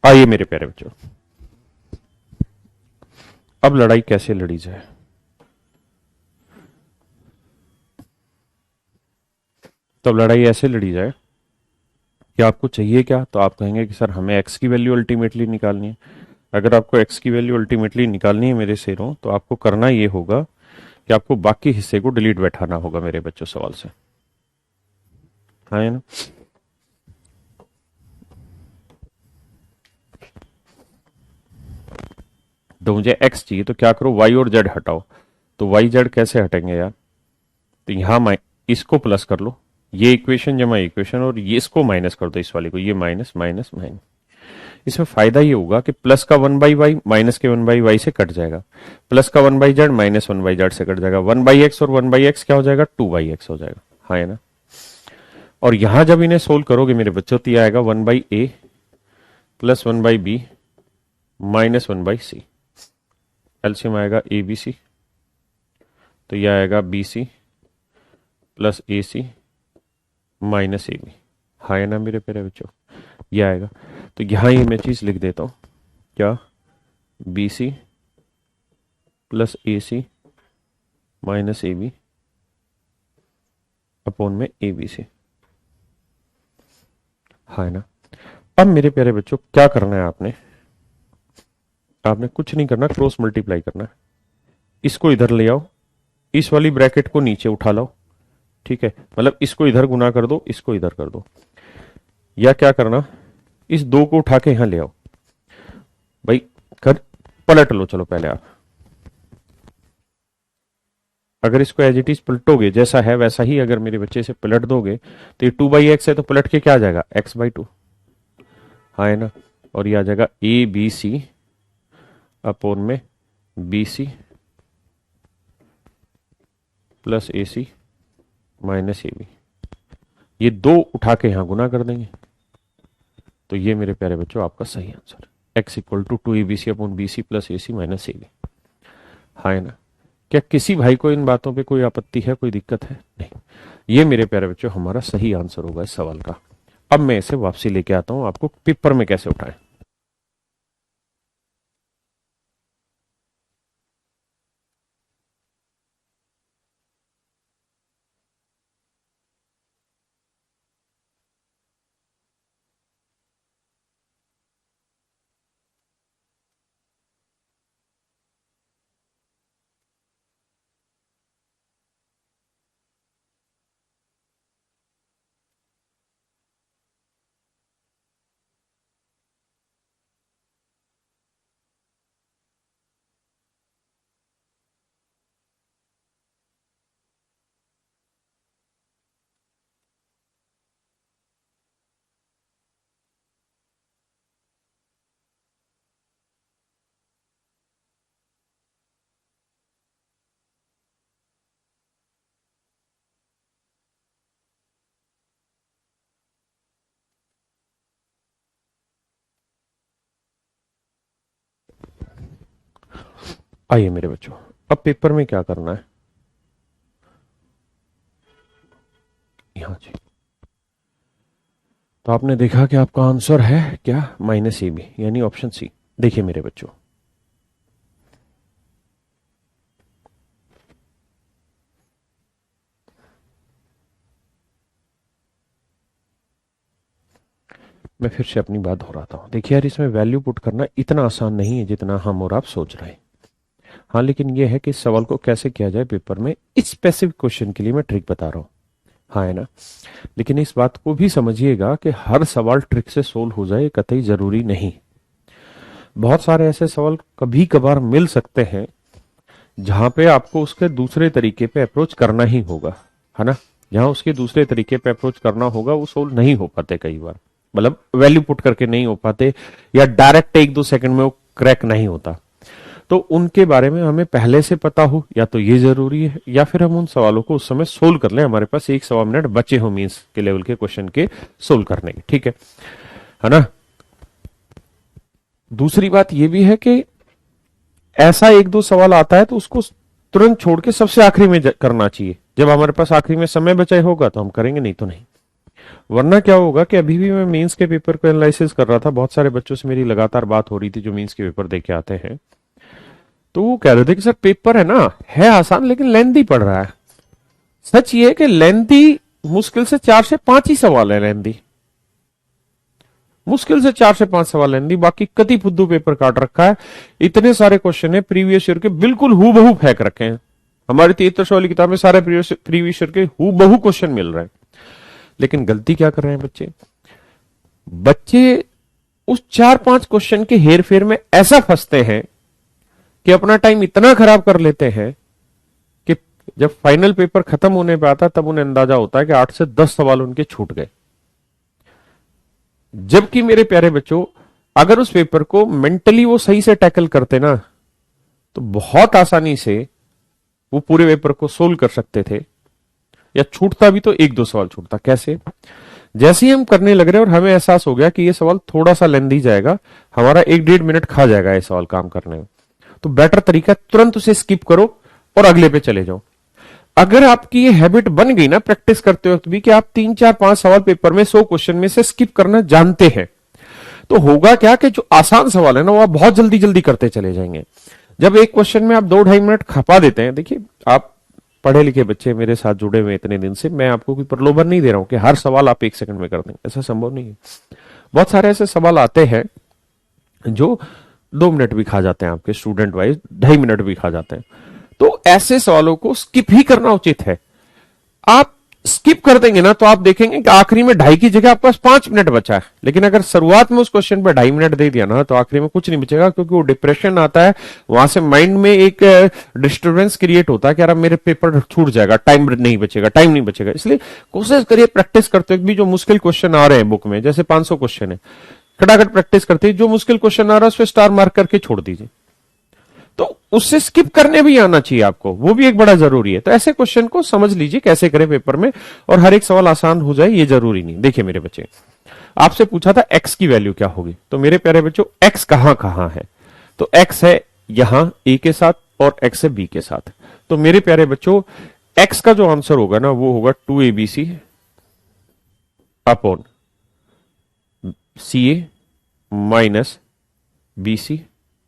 आइए मेरे प्यारे बच्चों, अब लड़ाई कैसे लड़ी जाए। तो अब लड़ाई ऐसे लड़ी जाए कि आपको चाहिए क्या, तो आप कहेंगे कि सर हमें एक्स की वैल्यू अल्टीमेटली निकालनी है। अगर आपको एक्स की वैल्यू अल्टीमेटली निकालनी है मेरे शेरों, तो आपको करना ये होगा कि आपको बाकी हिस्से को डिलीट बैठाना होगा मेरे बच्चों सवाल से। हाँ है ना। तो मुझे एक्स चाहिए, तो क्या करो, वाई और जेड हटाओ। तो वाई जेड कैसे हटेंगे यार, तो यहां इसको प्लस कर लो, ये इक्वेशन जमा इक्वेशन, और ये इसको माइनस कर दो, इस वाले को, ये माइनस माइनस माइनस। इसमें फायदा ये होगा कि प्लस का 1/y माइनस के 1/y से कट जाएगा, प्लस का 1/z माइनस 1/z से कट जाएगा, 1/x और 1/x क्या हो जाएगा, 2/x हो जाएगा। हाँ है ना। और यहां जब इन्हें सोल्व करोगे मेरे बच्चों, तो यह आएगा 1/a plus 1/b minus 1/c। LCM आएगा ABC, तो यह आएगा BC plus AC minus AB। हाँ है ना मेरे प्यारे बच्चों, यह आएगा। तो यहां ये मैं चीज लिख देता हूं, क्या, BC plus AC minus AB upon में ABC। हाँ है ना। अब मेरे प्यारे बच्चों क्या करना है आपने, आपने कुछ नहीं करना, क्रॉस मल्टीप्लाई करना है। इसको इधर ले आओ, इस वाली ब्रैकेट को नीचे उठा लाओ, ठीक है, मतलब इसको इधर गुना कर दो, इसको इधर कर दो, या क्या करना, इस दो को उठा के यहां ले आओ भाई, कर पलट लो। चलो पहले आप, अगर इसको एज इट इज पलटोगे, जैसा है वैसा ही अगर मेरे बच्चे से पलट दोगे, तो ये 2/x है, तो पलट के क्या आ जाएगा, x/2। हाँ है ना। और ये आ जाएगा ABC अपॉन में BC plus AC minus AB। ये दो उठा के यहां गुना कर देंगे, तो ये मेरे प्यारे बच्चों आपका सही answer, x equal to 2ABC upon BC plus AC minus AB। हाँ है ना। क्या किसी भाई को इन बातों पे कोई आपत्ति है, कोई दिक्कत है? नहीं। ये मेरे प्यारे बच्चों हमारा सही आंसर होगा इस सवाल का। अब मैं इसे वापसी लेके आता हूं, आपको पेपर में कैसे उठाएं। आइए मेरे बच्चों, अब पेपर में क्या करना है, यहां जी। तो आपने देखा कि आपका आंसर है क्या, -AB, यानी ऑप्शन सी। देखिए मेरे बच्चों, मैं फिर से अपनी बात दोहराता हूं। देखिए यार, इसमें वैल्यू पुट करना इतना आसान नहीं है जितना हम और आप सोच रहे हैं। हाँ, लेकिन यह है कि इस सवाल को कैसे किया जाए पेपर में, इस स्पेसिफिक क्वेश्चन के लिए मैं ट्रिक बता रहा हूं। हाँ है ना। लेकिन इस बात को भी समझिएगा कि हर सवाल ट्रिक से सोल्व हो जाए कतई जरूरी नहीं। बहुत सारे ऐसे सवाल कभी कभार मिल सकते हैं जहां पे आपको उसके दूसरे तरीके पे अप्रोच करना ही होगा, है ना। जहां उसके दूसरे तरीके पे अप्रोच करना होगा वो सोल्व नहीं हो पाते कई बार, मतलब वैल्यू पुट करके नहीं हो पाते, या डायरेक्ट 1-2 सेकंड में वो क्रैक नहीं होता। तो उनके बारे में हमें पहले से पता हो, या तो ये जरूरी है, या फिर हम उन सवालों को उस समय सोल्व कर लें, हमारे पास 1-1.25 मिनट बचे हो मीन्स के लेवल के क्वेश्चन के सोल्व करने के, ठीक है ना। दूसरी बात यह भी है कि ऐसा 1-2 सवाल आता है तो उसको तुरंत छोड़ के सबसे आखिरी में करना चाहिए। जब हमारे पास आखिरी में समय बचा होगा तो हम करेंगे, नहीं तो नहीं। वरना क्या होगा कि अभी भी मैं मेंस के पेपर को एनालिसिस कर रहा था, बहुत सारे बच्चों से मेरी लगातार बात हो रही थी जो मेंस के पेपर दे के आते हैं, तो वो कह रहे थे कि सर पेपर है ना, है आसान लेकिन लेंथी पड़ रहा है। सच ये है कि लेंथी मुश्किल से 4 से 5 ही सवाल है लेंथी, मुश्किल से 4 से 5 सवाल लेंथी, बाकी कति फुद्दू पेपर काट रखा है। इतने सारे क्वेश्चन है प्रीवियस ईयर के, बिल्कुल हूबहू फेंक रखे हैं। हमारी 73 वाली किताब में सारे प्रीवियस ईयर के हूबहू क्वेश्चन मिल रहे हैं। लेकिन गलती क्या कर रहे हैं बच्चे, बच्चे उस 4 5 क्वेश्चन के हेर फेर में ऐसा फंसते हैं कि अपना टाइम इतना खराब कर लेते हैं कि जब फाइनल पेपर खत्म होने पे आता तब उन्हें अंदाजा होता है कि 8 से 10 सवाल उनके छूट गए। जबकि मेरे प्यारे बच्चों, अगर उस पेपर को मेंटली वो सही से टैकल करते ना, तो बहुत आसानी से वो पूरे पेपर को सोल्व कर सकते थे। या छूटता भी तो 1 2 सवाल छूटता। कैसे? जैसे ही हम करने लग रहे और हमें एहसास हो गया कि ये सवाल थोड़ा सा लेंदी जाएगा, हमारा 1 1.5 मिनट खा जाएगा ये सवाल काम करने में, तो बेटर तरीका तुरंत उसे स्किप करो और अगले पे चले जाओ। अगर आपकी ये हैबिट बन गई ना प्रैक्टिस करते वक्त भी कि आप 3 4 5 सवाल पेपर में 100 क्वेश्चन में से स्किप करना जानते हैं, तो होगा क्या कि जो आसान सवाल है ना वो आप बहुत जल्दी जल्दी करते चले जाएंगे। जब एक क्वेश्चन में आप 2 2.5 मिनट खपा देते हैं, देखिए आप पढ़े लिखे बच्चे मेरे साथ जुड़े हुए इतने दिन से, मैं आपको कोई प्रलोभन नहीं दे रहा हूं कि हर सवाल आप 1 सेकंड में कर देंगे, ऐसा संभव नहीं है। बहुत सारे ऐसे सवाल आते हैं जो 2 मिनट भी खा जाते हैं, आपके स्टूडेंट वाइज 2.5 मिनट भी खा जाते हैं। तो ऐसे सवालों को स्किप ही करना उचित है। आप स्किप कर देंगे ना तो आप देखेंगे कि आखिरी में 2.5 की जगह आपके पास 5 मिनट बचा है। लेकिन अगर शुरुआत में उस क्वेश्चन पर 2.5 मिनट दे दिया ना तो आखिरी में कुछ नहीं बचेगा, क्योंकि वो डिप्रेशन आता है, वहां से माइंड में एक डिस्टर्बेंस क्रिएट होता है कि यार अब मेरे पेपर छूट जाएगा, टाइम नहीं बचेगा, टाइम नहीं बचेगा। इसलिए कोशिश करिए प्रैक्टिस करते हुए भी जो मुश्किल क्वेश्चन आ रहे हैं बुक में, जैसे 500 क्वेश्चन है, खटाखट प्रैक्टिस करते जो मुश्किल क्वेश्चन आ रहा है उस पर स्टार मार्क करके छोड़ दीजिए। तो उससे स्किप करने भी आना चाहिए आपको, वो भी एक बड़ा जरूरी है। तो ऐसे क्वेश्चन को समझ लीजिए कैसे करें पेपर में, और हर एक सवाल आसान हो जाए ये जरूरी नहीं। देखिए मेरे बच्चे, आपसे पूछा था एक्स की वैल्यू क्या होगी, तो मेरे प्यारे बच्चों एक्स कहां कहां है, तो एक्स है यहां ए के साथ और एक्स है बी के साथ। तो मेरे प्यारे बच्चों एक्स का जो आंसर होगा ना वो होगा 2abc upon c a minus b c,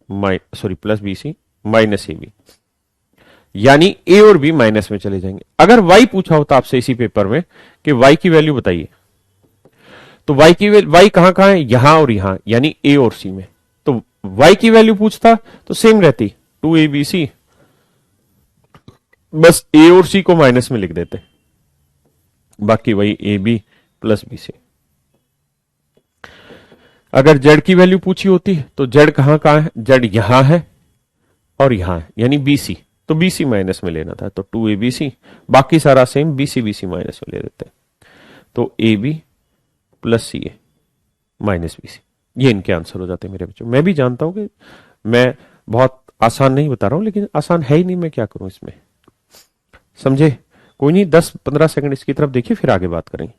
sorry plus b c minus a b, यानी ए और बी माइनस में चले जाएंगे। अगर वाई पूछा होता आपसे इसी पेपर में कि वाई की वैल्यू बताइए, तो वाई कहां कहां है, यहां और यहां, यानी ए और सी में। तो वाई की वैल्यू पूछता तो सेम रहती 2abc, बस ए और सी को माइनस में लिख देते, बाकी वही a b plus b c. अगर जेड की वैल्यू पूछी होती तो जेड कहां कहां है, जेड यहां है और यहां है, यानी बीसी, तो बीसी माइनस में लेना था, तो 2abc, बाकी सारा सेम, बीसी बीसी माइनस में ले देते, तो a b plus c a minus b c. ये इनके आंसर हो जाते हैं मेरे बच्चों। मैं भी जानता हूं कि मैं बहुत आसान नहीं बता रहा हूं, लेकिन आसान है ही नहीं, मैं क्या करूं इसमें, समझे? कोई नहीं, 10 15 सेकंड इसकी तरफ देखिए, फिर आगे बात करेंगे।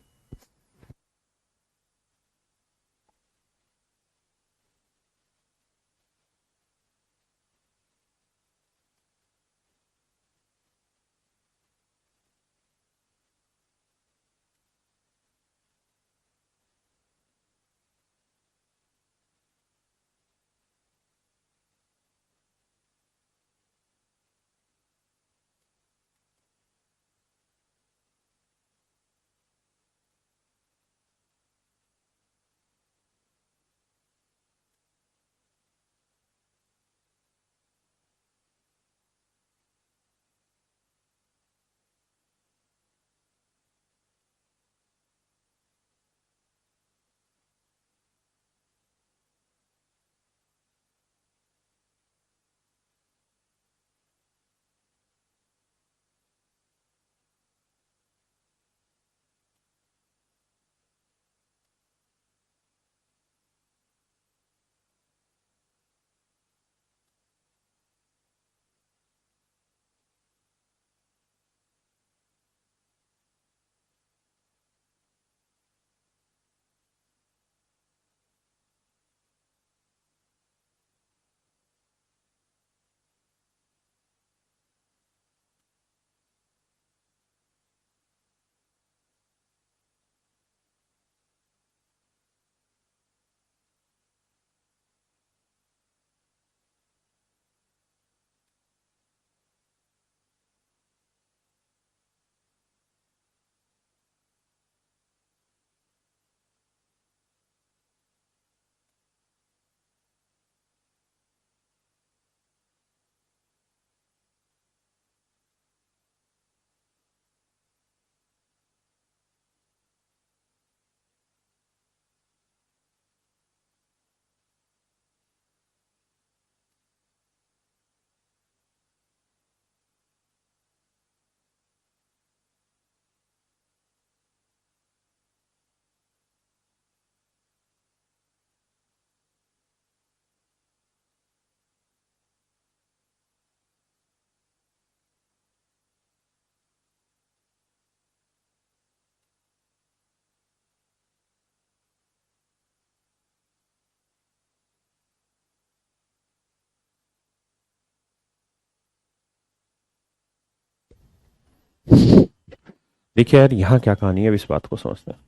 देखिए यार यहां क्या कहानी है, अब इस बात को समझते हैं।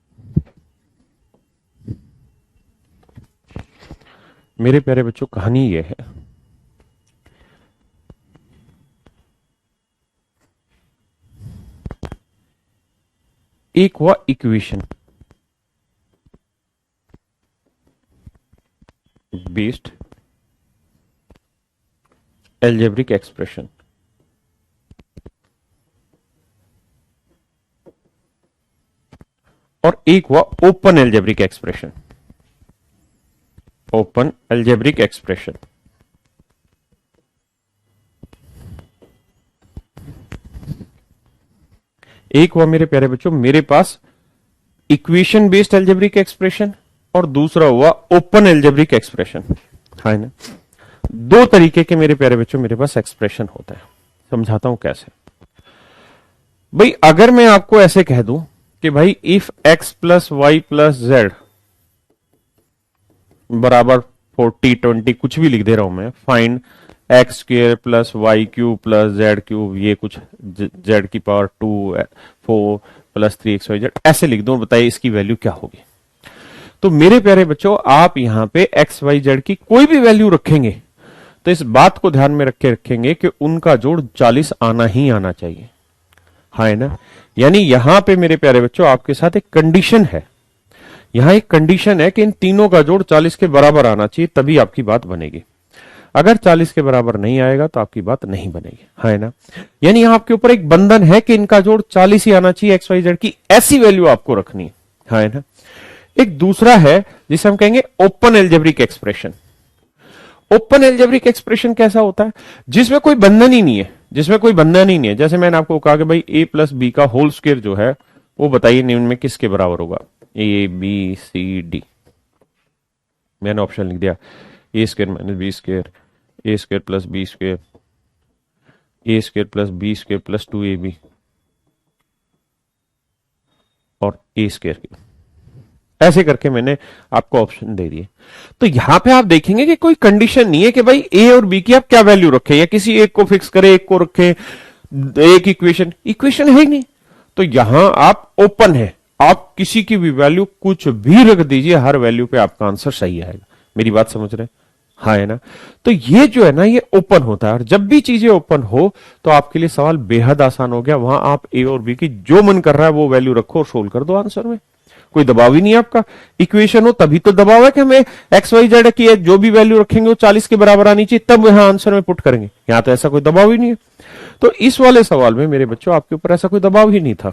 मेरे प्यारे बच्चों, कहानी ये है, एक हुआ इक्वेशन बेस्ड एल्जेब्रिक एक्सप्रेशन, और एक हुआ open algebraic expression. Open algebraic expression, एक हुआ मेरे प्यारे बच्चों मेरे पास इक्वेशन बेस्ड एल्जेब्रिक एक्सप्रेशन, और दूसरा हुआ ओपन एल्जेब्रिक एक्सप्रेशन, है ना। दो तरीके के मेरे प्यारे बच्चों मेरे पास एक्सप्रेशन होते हैं। समझाता हूं कैसे। भाई अगर मैं आपको ऐसे कह दूं कि भाई इफ x प्लस वाई प्लस जेड बराबर 40 20 कुछ भी लिख दे रहा हूं मैं, find x square plus y cube plus z cube, ये कुछ जेड की पावर 2 4 प्लस 3 XY Z, ऐसे लिख दो, बताइए इसकी वैल्यू क्या होगी। तो मेरे प्यारे बच्चों आप यहां पे एक्स वाई जेड की कोई भी वैल्यू रखेंगे तो इस बात को ध्यान में रखेंगे कि उनका जोड़ 40 आना ही आना चाहिए, है ना। यानी यहां पे मेरे प्यारे बच्चों आपके साथ एक कंडीशन है, यहां एक कंडीशन है कि इन तीनों का जोड़ 40 के बराबर आना चाहिए, तभी आपकी बात बनेगी। अगर 40 के बराबर नहीं आएगा तो आपकी बात नहीं बनेगी, है ना। यानी यहां आपके ऊपर एक बंधन है कि इनका जोड़ 40 ही आना चाहिए, एक्स वाई जेड की ऐसी वैल्यू आपको रखनी है ना। एक दूसरा है जिसे हम कहेंगे open algebraic expression. Open algebraic expression कैसा होता है, जिसमें कोई बंधन ही नहीं है, जिसमें कोई बंधन ही नहीं है। जैसे मैंने आपको कहा कि भाई a प्लस बी का होल स्क्वायर जो है वो बताइए निम्न में किसके बराबर होगा, ए बी सी डी। मैंने ऑप्शन लिख दिया, A square minus B square, A square plus B square, A square plus B square plus 2ab, और ए स्क्वायर, ऐसे करके मैंने आपको ऑप्शन दे दिए। तो यहां पे आप देखेंगे कि कोई कंडीशन नहीं है कि भाई ए और बी की आप क्या वैल्यू रखें, या किसी एक को फिक्स करें, एक को रखें, एक इक्वेशन इक्वेशन है ही नहीं। तो यहां आप ओपन है, आप किसी की भी वैल्यू कुछ भी रख दीजिए, हर वैल्यू पे आपका आंसर सही आएगा। मेरी बात समझ रहे हैं, हाँ है ना। तो ये जो है ना ये ओपन होता है, और जब भी चीजें ओपन हो तो आपके लिए सवाल बेहद आसान हो गया। वहां आप ए और बी की जो मन कर रहा है वो वैल्यू रखो और सोल्व कर दो आंसर में, कोई दबाव ही नहीं है आपका। इक्वेशन हो तभी तो दबाव है कि हमें एक्स वाई जेड की जो भी वैल्यू रखेंगे वो 40 के बराबर आनी चाहिए, तब यहां आंसर में पुट करेंगे। यहां तो ऐसा कोई दबाव ही नहीं है। तो इस वाले सवाल में मेरे बच्चों आपके ऊपर ऐसा कोई दबाव ही नहीं था,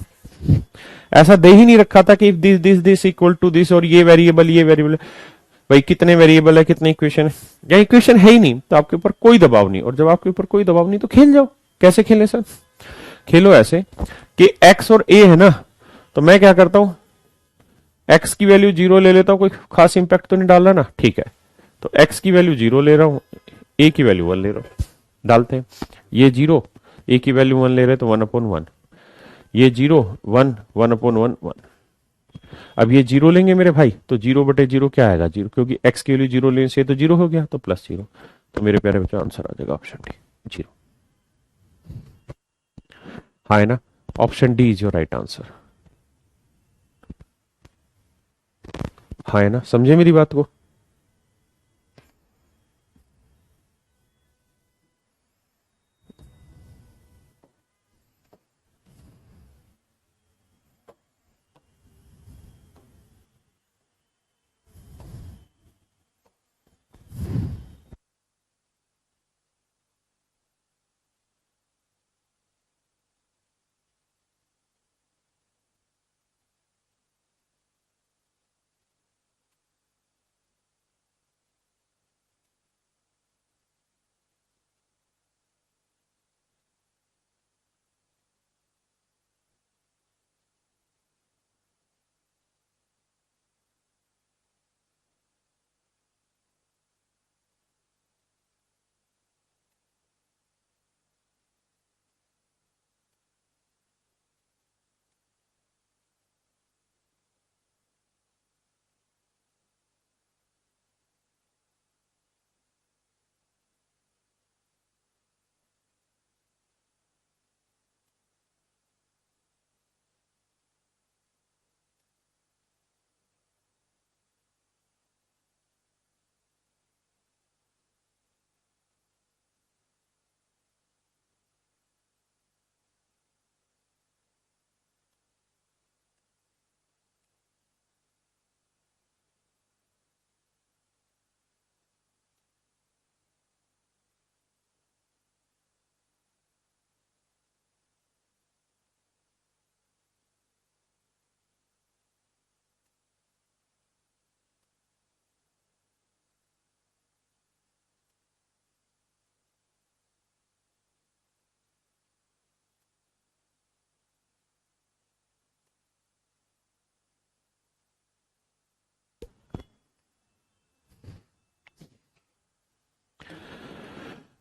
ऐसा दे ही नहीं रखा था कि this this this equal to this, और ये वेरिएबल भाई कितने वेरिएबल है, कितने इक्वेशन है, या इक्वेशन है ही नहीं, तो आपके ऊपर कोई दबाव नहीं। और जब आपके ऊपर कोई दबाव नहीं तो खेल जाओ। कैसे खेले सर, खेलो ऐसे कि एक्स और ए है ना, तो मैं क्या करता हूं, एक्स की वैल्यू 0 ले लेता हूं, कोई खास इंपैक्ट तो नहीं डाल रहा ना, ठीक है। तो एक्स की वैल्यू 0 ले रहा हूं, ए की वैल्यू 1 ले रहा हूं, डालते हैं। ये 0, ए की वैल्यू 1 ले रहे तो 1/1, ये 0 1 1/1 1। अब ये 0 लेंगे मेरे भाई, तो 0/0 क्या आएगा, 0, क्योंकि एक्स की वैल्यू 0 लेने से तो 0 हो गया, तो +0। तो मेरे प्यारे बच्चों आंसर आ जाएगा ऑप्शन डी, 0। हाँ है ना, option D is your right answer. हाँ है ना, समझे मेरी बात को।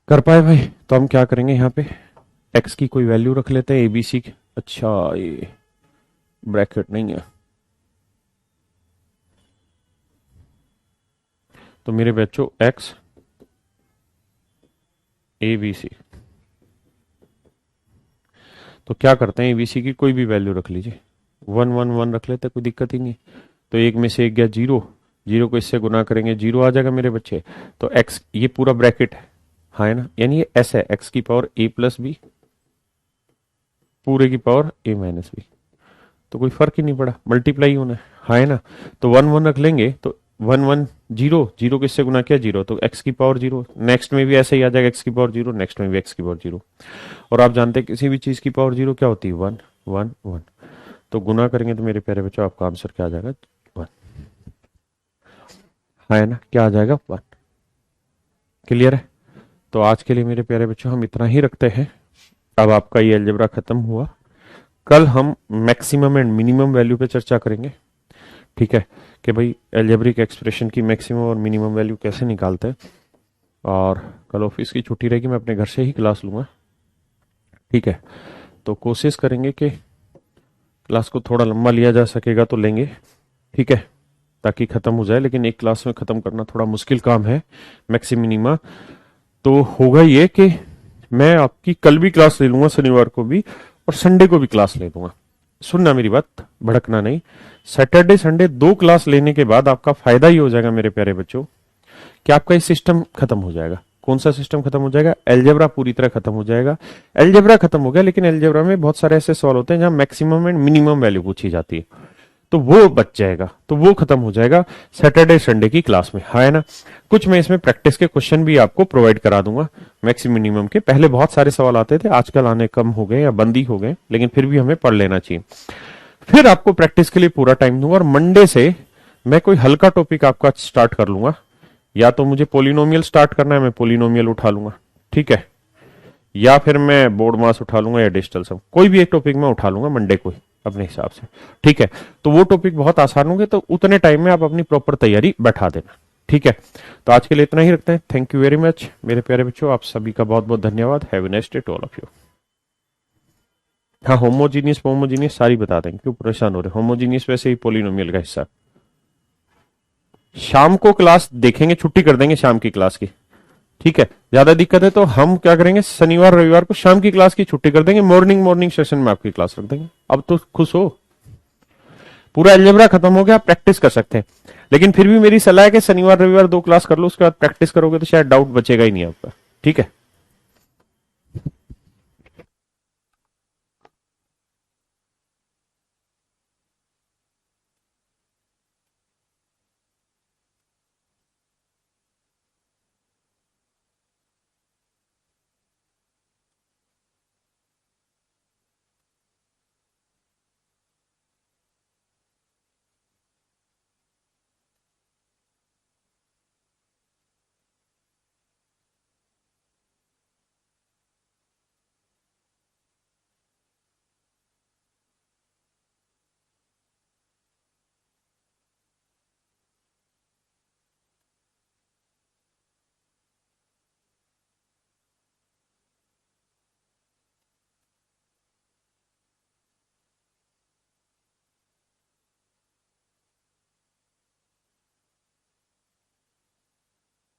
कर पाए भाई? तो हम क्या करेंगे, यहाँ पे एक्स की कोई वैल्यू रख लेते हैं, एबीसी की। अच्छा, ये ब्रैकेट नहीं है तो मेरे बच्चों एक्स एबीसी, तो क्या करते हैं, एबीसी की कोई भी वैल्यू रख लीजिए, 1 1 1 रख लेते हैं, कोई दिक्कत ही नहीं। तो एक में से एक गया जीरो, जीरो को इससे गुना करेंगे जीरो आ जाएगा मेरे बच्चे। तो एक्स ये पूरा ब्रैकेट है ना, यानी ये एस है, एक्स की पावर ए प्लस बी पूरे की पावर ए माइनस बी। तो कोई फर्क ही नहीं पड़ा, मल्टीप्लाई होना है ना। तो 1 1 रख लेंगे, तो 1 1 जीरो, जीरो किससे गुना किया जीरो, तो एक्स की पावर जीरो। नेक्स्ट में भी ऐसे ही आ जाएगा, एक्स की पावर जीरो, नेक्स्ट में भी एक्स की पावर जीरो। और आप जानते हैं किसी भी चीज की पावर जीरो क्या होती है, 1 1 1। तो गुना करेंगे तो मेरे प्यारे बच्चों आपका आंसर क्या आ जाएगा, 1, है ना, क्या आ जाएगा 1। क्लियर है? तो आज के लिए मेरे प्यारे बच्चों हम इतना ही रखते हैं। अब आपका ये अलजेब्रा खत्म हुआ, कल हम मैक्सिमम एंड मिनिमम वैल्यू पे चर्चा करेंगे। ठीक है, कि भाई एल्जेब्रिक एक्सप्रेशन की मैक्सिमम और मिनिमम वैल्यू कैसे निकालते हैं। और कल ऑफिस की छुट्टी रहेगी, मैं अपने घर से ही क्लास लूंगा। ठीक है, तो कोशिश करेंगे कि क्लास को थोड़ा लंबा लिया जा सकेगा तो लेंगे। ठीक है, ताकि खत्म हो जाए, लेकिन एक क्लास में खत्म करना थोड़ा मुश्किल काम है, मैक्सिम मिनिमा। तो होगा ये कि मैं आपकी कल भी क्लास ले लूंगा, शनिवार को भी, और संडे को भी क्लास ले लूंगा। सुनना मेरी बात, भड़कना नहीं। सैटरडे संडे दो क्लास लेने के बाद आपका फायदा ही हो जाएगा मेरे प्यारे बच्चों, कि आपका ये सिस्टम खत्म हो जाएगा। कौन सा सिस्टम खत्म हो जाएगा, एल्जेब्रा पूरी तरह खत्म हो जाएगा। एल्जेब्रा खत्म हो गया, लेकिन एल्जेब्रा में बहुत सारे ऐसे सवाल होते हैं जहां मैक्सिमम एंड मिनिमम वैल्यू पूछी जाती है, तो वो बच जाएगा, तो वो खत्म हो जाएगा सैटरडे संडे की क्लास में, है ना। कुछ मैं इसमें प्रैक्टिस के क्वेश्चन भी आपको प्रोवाइड करा दूंगा मैक्सिमम मिनिमम के। पहले बहुत सारे सवाल आते थे, आजकल आने कम हो गए या बंद ही हो गए, लेकिन फिर भी हमें पढ़ लेना चाहिए। फिर आपको प्रैक्टिस के लिए पूरा टाइम दूंगा, और मंडे से मैं कोई हल्का टॉपिक आपका स्टार्ट कर लूंगा। या तो मुझे पोलिनोमियल स्टार्ट करना है, मैं पोलिनोमियल उठा लूंगा। ठीक है, या फिर मैं बोर्ड मास उठा लूंगा, या डिजिटल सम, कोई भी एक टॉपिक मैं उठा लूंगा मंडे को अपने हिसाब से। ठीक है, तो वो टॉपिक बहुत आसान होंगे, तो उतने टाइम में आप अपनी प्रॉपर तैयारी बैठा देना। ठीक है, तो आज के लिए इतना ही रखते हैं। थैंक यू वेरी मच मेरे प्यारे बच्चों, आप सभी का बहुत बहुत धन्यवाद। Have a nice day to all of you. हाँ, होमोजीनियस होमोजीनियस सारी बता देंगे, क्यों परेशान हो रहे, होमोजीनियस वैसे ही पोलिनोमियल का हिस्सा। शाम को क्लास देखेंगे, छुट्टी कर देंगे शाम की क्लास की। ठीक है, ज्यादा दिक्कत है तो हम क्या करेंगे, शनिवार रविवार को शाम की क्लास की छुट्टी कर देंगे, मॉर्निंग मॉर्निंग सेशन में आपकी क्लास रख देंगे। अब तो खुश हो, पूरा अलजेब्रा खत्म हो गया, प्रैक्टिस कर सकते हैं। लेकिन फिर भी मेरी सलाह है कि शनिवार रविवार दो क्लास कर लो, उसके बाद प्रैक्टिस करोगे तो शायद डाउट बचेगा ही नहीं आपका। ठीक है।